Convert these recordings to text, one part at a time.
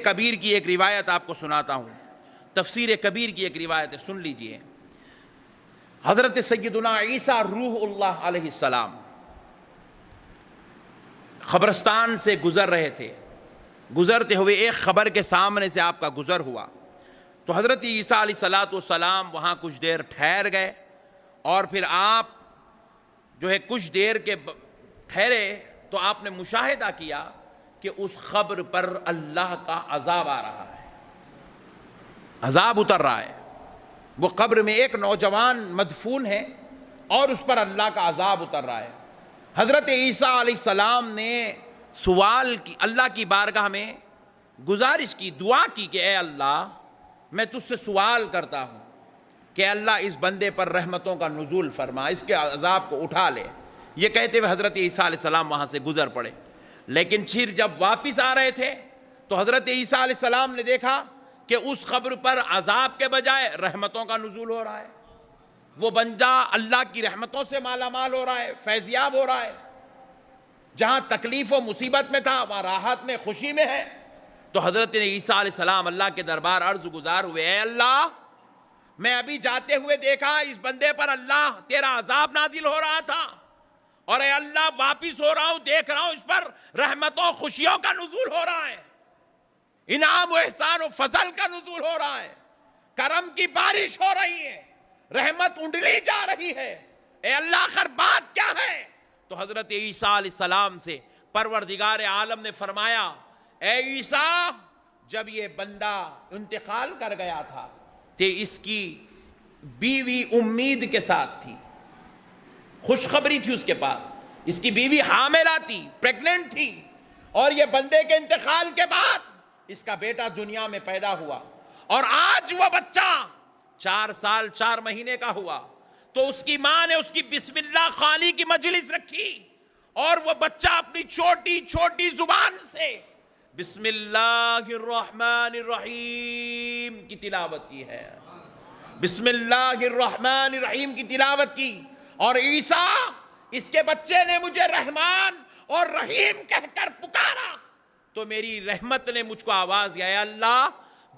کبیر کی ایک روایت آپ کو سناتا ہوں، تفسیر کبیر کی ایک روایت ہے، سن لیجئے۔ حضرت سیدنا عیسیٰ روح اللہ علیہ السلام قبرستان سے گزر رہے تھے، گزرتے ہوئے ایک قبر کے سامنے سے آپ کا گزر ہوا تو حضرت عیسیٰ علیہ السلام وہاں کچھ دیر ٹھہر گئے، اور پھر آپ جو ہے کچھ دیر کے ٹھہرے تو آپ نے مشاہدہ کیا کہ اس قبر پر اللہ کا عذاب آ رہا ہے، عذاب اتر رہا ہے۔ وہ قبر میں ایک نوجوان مدفون ہے اور اس پر اللہ کا عذاب اتر رہا ہے۔ حضرت عیسیٰ علیہ السلام نے سوال کی، اللہ کی بارگاہ میں گزارش کی، دعا کی کہ اے اللہ میں تجھ سے سوال کرتا ہوں کہ اللہ اس بندے پر رحمتوں کا نزول فرما، اس کے عذاب کو اٹھا لے۔ یہ کہتے ہوئے حضرت عیسیٰ علیہ السلام وہاں سے گزر پڑے، لیکن پھر جب واپس آ رہے تھے تو حضرت عیسیٰ علیہ السلام نے دیکھا کہ اس قبر پر عذاب کے بجائے رحمتوں کا نزول ہو رہا ہے، وہ بندہ اللہ کی رحمتوں سے مالا مال ہو رہا ہے، فیضیاب ہو رہا ہے۔ جہاں تکلیف و مصیبت میں تھا وہاں راحت میں، خوشی میں ہے۔ تو حضرت عیسیٰ علیہ السلام اللہ کے دربار عرض گزار ہوئے، اے اللہ میں ابھی جاتے ہوئے دیکھا اس بندے پر اللہ تیرا عذاب نازل ہو رہا تھا، اور اے اللہ واپس ہو رہا ہوں، دیکھ رہا ہوں اس پر رحمتوں خوشیوں کا نزول ہو رہا ہے، انعام و احسان و فضل کا نزول ہو رہا ہے، کرم کی بارش ہو رہی ہے، رحمت انڈلی جا رہی ہے، اے اللہ آخر بات کیا ہے؟ تو حضرت عیسیٰ علیہ السلام سے پروردگار عالم نے فرمایا، اے عیسیٰ جب یہ بندہ انتقال کر گیا تھا تو اس کی بیوی امید کے ساتھ تھی، خوشخبری تھی اس کے پاس، اس کی بیوی حاملہ تھی، پریگننٹ تھی، اور یہ بندے کے انتقال کے بعد اس کا بیٹا دنیا میں پیدا ہوا، اور آج وہ بچہ 4 سال 4 مہینے کا ہوا تو اس کی ماں نے اس کی بسم اللہ خوانی کی مجلس رکھی، اور وہ بچہ اپنی چھوٹی چھوٹی زبان سے بسم اللہ الرحمن الرحیم کی تلاوت کی ہے، بسم اللہ الرحمن الرحیم کی تلاوت کی، اور عیسیٰ اس کے بچے نے مجھے رحمان اور رحیم کہہ کر پکارا تو میری رحمت نے مجھ کو آواز دیا، اے اللہ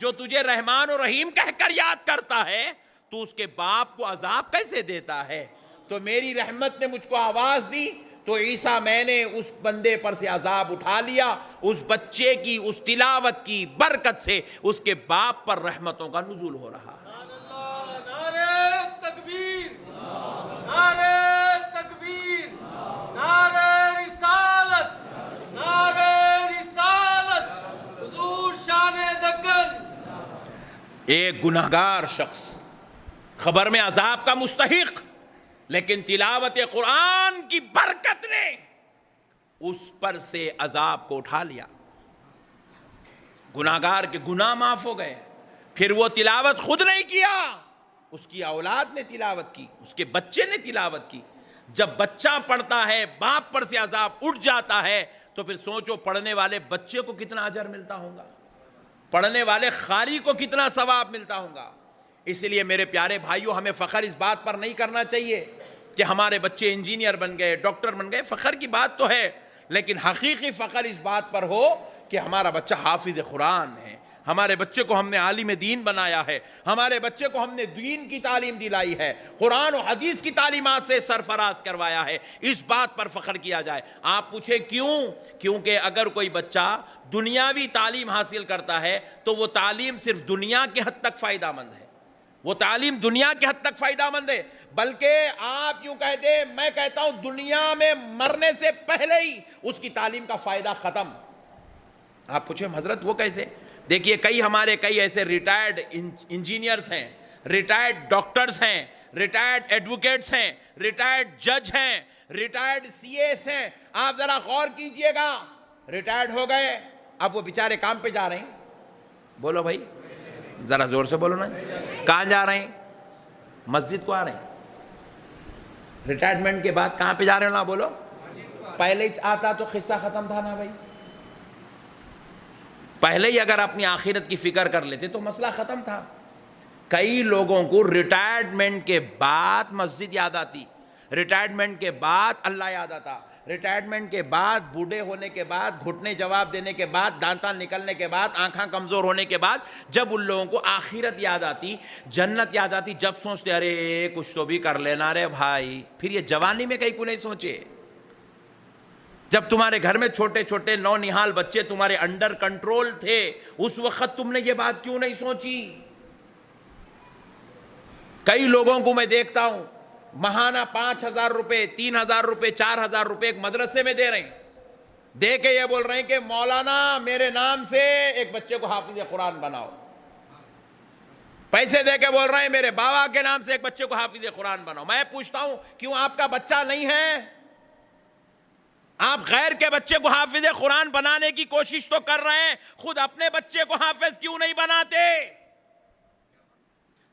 جو تجھے رحمان اور رحیم کہہ کر یاد کرتا ہے تو اس کے باپ کو عذاب کیسے دیتا ہے؟ تو میری رحمت نے مجھ کو آواز دی تو عیسیٰ میں نے اس بندے پر سے عذاب اٹھا لیا، اس بچے کی اس تلاوت کی برکت سے اس کے باپ پر رحمتوں کا نزول ہو رہا ہے۔ نعرہ تکبیر، نعرہ تکبیر، نعرہ رسالت، نعرہ رسالت، حضور شان دکن۔ ایک گناہگار شخص خبر میں عذاب کا مستحق، لیکن تلاوت قرآن کی برکت نے اس پر سے عذاب کو اٹھا لیا، گناہگار کے گناہ معاف ہو گئے۔ پھر وہ تلاوت خود نہیں کیا، اس کی اولاد نے تلاوت کی، اس کے بچے نے تلاوت کی۔ جب بچہ پڑھتا ہے باپ پر سے عذاب اٹھ جاتا ہے تو پھر سوچو پڑھنے والے بچے کو کتنا اجر ملتا ہوگا، پڑھنے والے قاری کو کتنا ثواب ملتا ہوگا۔ اس لیے میرے پیارے بھائیوں ہمیں فخر اس بات پر نہیں کرنا چاہیے کہ ہمارے بچے انجینئر بن گئے، ڈاکٹر بن گئے، فخر کی بات تو ہے، لیکن حقیقی فخر اس بات پر ہو کہ ہمارا بچہ حافظ قرآن ہے، ہمارے بچے کو ہم نے عالم دین بنایا ہے، ہمارے بچے کو ہم نے دین کی تعلیم دلائی ہے، قرآن و حدیث کی تعلیمات سے سرفراز کروایا ہے، اس بات پر فخر کیا جائے۔ آپ پوچھیں کیوں؟ کیونکہ اگر کوئی بچہ دنیاوی تعلیم حاصل کرتا ہے تو وہ تعلیم صرف دنیا کے حد تک فائدہ مند ہے، وہ تعلیم دنیا کے حد تک فائدہ مند ہے، بلکہ آپ یوں کہہ دیں، میں کہتا ہوں دنیا میں مرنے سے پہلے ہی اس کی تعلیم کا فائدہ ختم۔ آپ پوچھیں حضرت وہ کیسے؟ دیکھیے ہمارے کئی ایسے ریٹائرڈ انجینئرز ہیں، ریٹائرڈ ڈاکٹرز ہیں، ریٹائرڈ ایڈوکیٹس ہیں، ریٹائرڈ جج ہیں، ریٹائرڈ سی ایس ہیں۔ آپ ذرا غور کیجئے گا، ریٹائرڈ ہو گئے، اب وہ بیچارے کام پہ جا رہے ہیں، بولو بھائی ذرا زور سے بولو نا، کہاں جا رہے ہیں؟ مسجد کو آ رہے ہیں۔ ریٹائرمنٹ کے بعد کہاں پہ جا رہے ہو نا بولو؟ پہلے ہی آتا تو قصہ ختم تھا نا بھائی، پہلے ہی اگر اپنی آخرت کی فکر کر لیتے تو مسئلہ ختم تھا۔ کئی لوگوں کو ریٹائرمنٹ کے بعد مسجد یاد آتی، ریٹائرمنٹ کے بعد اللہ یاد آتا، ریٹائرمنٹ کے بعد، بوڑھے ہونے کے بعد، گھٹنے جواب دینے کے بعد، دانتاں نکلنے کے بعد، آنکھاں کمزور ہونے کے بعد، جب ان لوگوں کو آخرت یاد آتی، جنت یاد آتی، جب سوچتے ارے کچھ تو بھی کر لینا رے بھائی، پھر یہ جوانی میں کہیں کو نہیں سوچے؟ جب تمہارے گھر میں چھوٹے چھوٹے نونہال بچے تمہارے انڈر کنٹرول تھے، اس وقت تم نے یہ بات کیوں نہیں سوچی؟ کئی لوگوں کو میں دیکھتا ہوں ماہانہ 5,000 روپے، 3,000 روپے، 4,000 روپے ایک مدرسے میں دے رہے ہیں، دے کے یہ بول رہے ہیں کہ مولانا میرے نام سے ایک بچے کو حافظ قرآن بناؤ. پیسے دے کے بول رہے ہیں میرے بابا کے نام سے ایک بچے کو حافظ قرآن بناؤ. میں پوچھتا ہوں کیوں آپ کا بچہ نہیں ہے؟ آپ غیر کے بچے کو حافظ قرآن بنانے کی کوشش تو کر رہے ہیں، خود اپنے بچے کو حافظ کیوں نہیں بناتے؟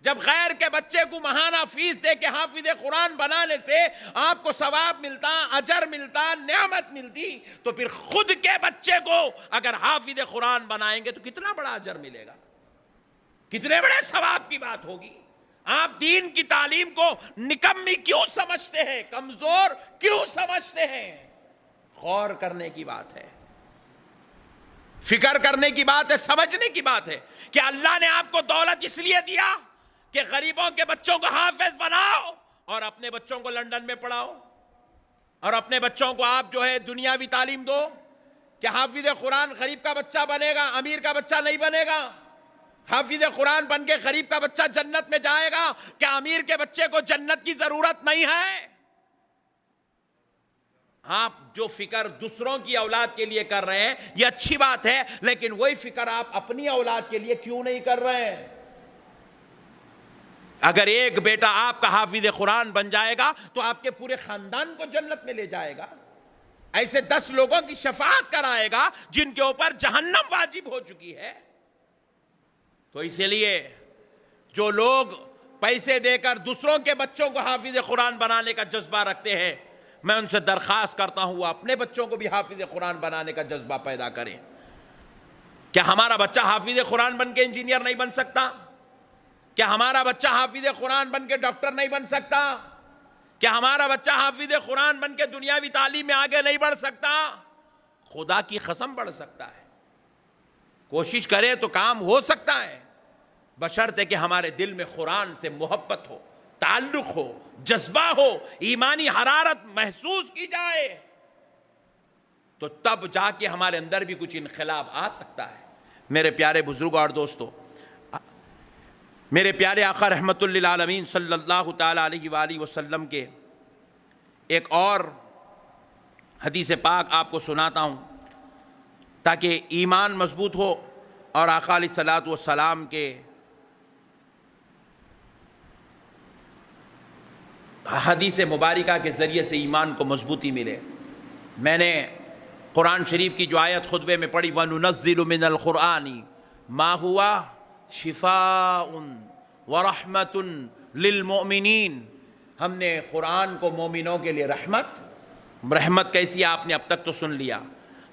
جب غیر کے بچے کو ماہانہ فیس دے کے حافظ قرآن بنانے سے آپ کو ثواب ملتا، اجر ملتا، نعمت ملتی، تو پھر خود کے بچے کو اگر حافظ قرآن بنائیں گے تو کتنا بڑا اجر ملے گا، کتنے بڑے ثواب کی بات ہوگی. آپ دین کی تعلیم کو نکمی کیوں سمجھتے ہیں، کمزور کیوں سمجھتے ہیں؟ غور کرنے کی بات ہے، فکر کرنے کی بات ہے، سمجھنے کی بات ہے کہ اللہ نے آپ کو دولت اس لیے دیا کہ غریبوں کے بچوں کو حافظ بناؤ اور اپنے بچوں کو لندن میں پڑھاؤ، اور اپنے بچوں کو آپ جو ہے دنیاوی تعلیم دو کہ حافظ قرآن غریب کا بچہ بنے گا، امیر کا بچہ نہیں بنے گا. حافظ قرآن بن کے غریب کا بچہ جنت میں جائے گا، کیا امیر کے بچے کو جنت کی ضرورت نہیں ہے؟ آپ جو فکر دوسروں کی اولاد کے لیے کر رہے ہیں یہ اچھی بات ہے، لیکن وہی فکر آپ اپنی اولاد کے لیے کیوں نہیں کر رہے ہیں؟ اگر ایک بیٹا آپ کا حافظ قرآن بن جائے گا تو آپ کے پورے خاندان کو جنت میں لے جائے گا، ایسے 10 لوگوں کی شفاعت کرائے گا جن کے اوپر جہنم واجب ہو چکی ہے. تو اسی لیے جو لوگ پیسے دے کر دوسروں کے بچوں کو حافظ قرآن بنانے کا جذبہ رکھتے ہیں، میں ان سے درخواست کرتا ہوں وہ اپنے بچوں کو بھی حافظ قرآن بنانے کا جذبہ پیدا کریں. کیا ہمارا بچہ حافظ قرآن بن کے انجینئر نہیں بن سکتا؟ کیا ہمارا بچہ حافظ قرآن بن کے ڈاکٹر نہیں بن سکتا؟ کیا ہمارا بچہ حافظ قرآن بن کے دنیاوی تعلیم میں آگے نہیں بڑھ سکتا؟ خدا کی قسم بڑھ سکتا ہے. کوشش کرے تو کام ہو سکتا ہے، بشرطے کہ ہمارے دل میں قرآن سے محبت ہو، تعلق ہو، جذبہ ہو، ایمانی حرارت محسوس کی جائے، تو تب جا کے ہمارے اندر بھی کچھ انقلاب آ سکتا ہے. میرے پیارے بزرگوں اور دوستو، میرے پیارے آقا رحمت للعالمین صلی اللہ تعالیٰ علیہ وآلہ وسلم کے ایک اور حدیث پاک آپ کو سناتا ہوں تاکہ ایمان مضبوط ہو اور آقا علیہ الصلوۃ والسلام کے حدیث مبارکہ کے ذریعے سے ایمان کو مضبوطی ملے. میں نے قرآن شریف کی جو آیت خطبے میں پڑھی وَنُنَزِّلُ مِنَ الْقُرْآنِ مَا هُوَ شِفَاءٌ وَرَحْمَةٌ لِلْمُؤْمِنِينَ، ہم نے قرآن کو مومنوں کے لیے رحمت کیسی ہے آپ نے اب تک تو سن لیا،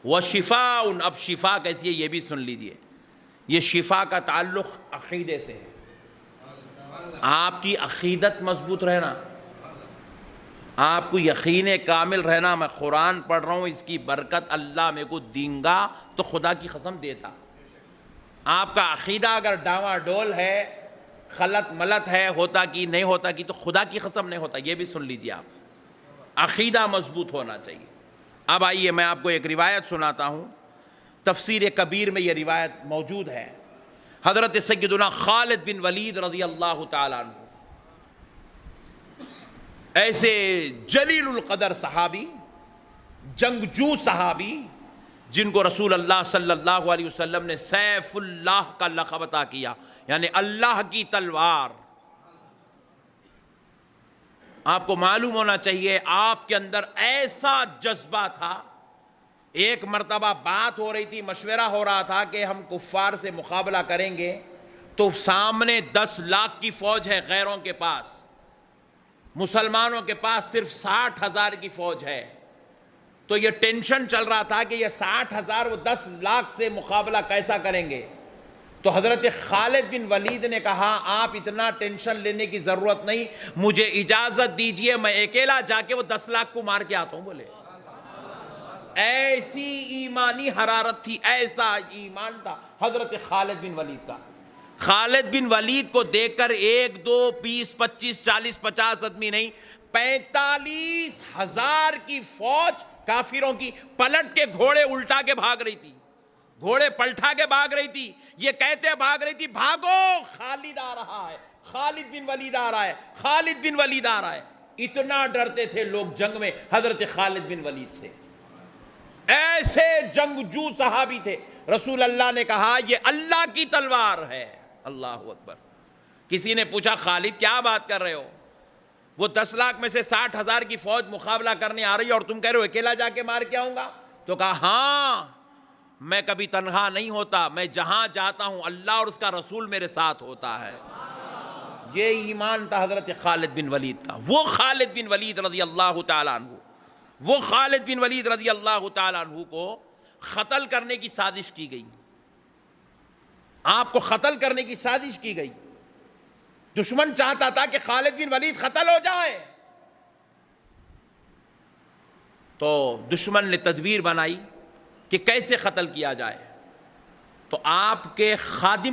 وَشِفَاءٌ اب شفا کیسی ہے یہ بھی سن لیجئے. یہ شفا کا تعلق عقیدے سے ہے. آپ کی عقیدت مضبوط رہنا، آپ کو یقین کامل رہنا، میں قرآن پڑھ رہا ہوں اس کی برکت اللہ میرے کو دیں گا تو خدا کی قسم دیتا. آپ کا عقیدہ اگر ڈاواں ڈول ہے، خلط ملط ہے، ہوتا کی نہیں ہوتا کی، تو خدا کی قسم نہیں ہوتا. یہ بھی سن لیجئے، آپ عقیدہ مضبوط ہونا چاہیے. اب آئیے میں آپ کو ایک روایت سناتا ہوں، تفسیر کبیر میں یہ روایت موجود ہے. حضرت سیدنا خالد بن ولید رضی اللہ تعالیٰ عنہ، ایسے جلیل القدر صحابی، جنگجو صحابی، جن کو رسول اللہ صلی اللہ علیہ وسلم نے سیف اللہ کا لقب عطا کیا، یعنی اللہ کی تلوار. آپ کو معلوم ہونا چاہیے آپ کے اندر ایسا جذبہ تھا. ایک مرتبہ بات ہو رہی تھی، مشورہ ہو رہا تھا کہ ہم کفار سے مقابلہ کریں گے تو سامنے 10 لاکھ کی فوج ہے غیروں کے پاس، مسلمانوں کے پاس صرف 60,000 کی فوج ہے. تو یہ ٹینشن چل رہا تھا کہ یہ 60,000 وہ 10 لاکھ سے مقابلہ کیسا کریں گے. تو حضرت خالد بن ولید نے کہا آپ اتنا ٹینشن لینے کی ضرورت نہیں، مجھے اجازت دیجئے میں اکیلا جا کے وہ 10 لاکھ کو مار کے آتا ہوں. بولے ایسی ایمانی حرارت تھی، ایسا ایمان تھا حضرت خالد بن ولید کا۔ خالد بن ولید کو دیکھ کر 1 2 20 25 40 50 آدمی نہیں، 45,000 کی فوج کافروں کی پلٹ کے گھوڑے الٹا کے بھاگ رہی تھی، گھوڑے پلٹا کے بھاگ رہی تھی۔ یہ کہتے بھاگ رہی تھی بھاگو خالد آ رہا ہے، خالد بن ولید آ رہا ہے، خالد بن ولید آ رہا ہے۔ اتنا ڈرتے تھے لوگ جنگ میں حضرت خالد بن ولید سے، ایسے جنگجو صحابی تھے۔ رسول اللہ نے کہا یہ اللہ کی تلوار ہے۔ اللہ اکبر۔ کسی نے پوچھا خالد کیا بات کر رہے ہو، وہ 10 لاکھ میں سے 60,000 کی فوج مقابلہ کرنے آ رہی ہے اور تم کہہ رہے ہو اکیلا جا کے مار کے آؤں گا؟ تو کہا ہاں، میں کبھی تنہا نہیں ہوتا، میں جہاں جاتا ہوں اللہ اور اس کا رسول میرے ساتھ ہوتا ہے۔ یہ ایمان تھا حضرت خالد بن ولید کا۔ وہ خالد بن ولید رضی اللہ تعالیٰ عنہ، وہ خالد بن ولید رضی اللہ تعالیٰ عنہ کو قتل کرنے کی سازش کی گئی، آپ کو قتل کرنے کی سازش کی گئی۔ دشمن چاہتا تھا کہ خالد بن ولید قتل ہو جائے، تو دشمن نے تدبیر بنائی کہ کیسے قتل کیا جائے۔ تو آپ کے خادم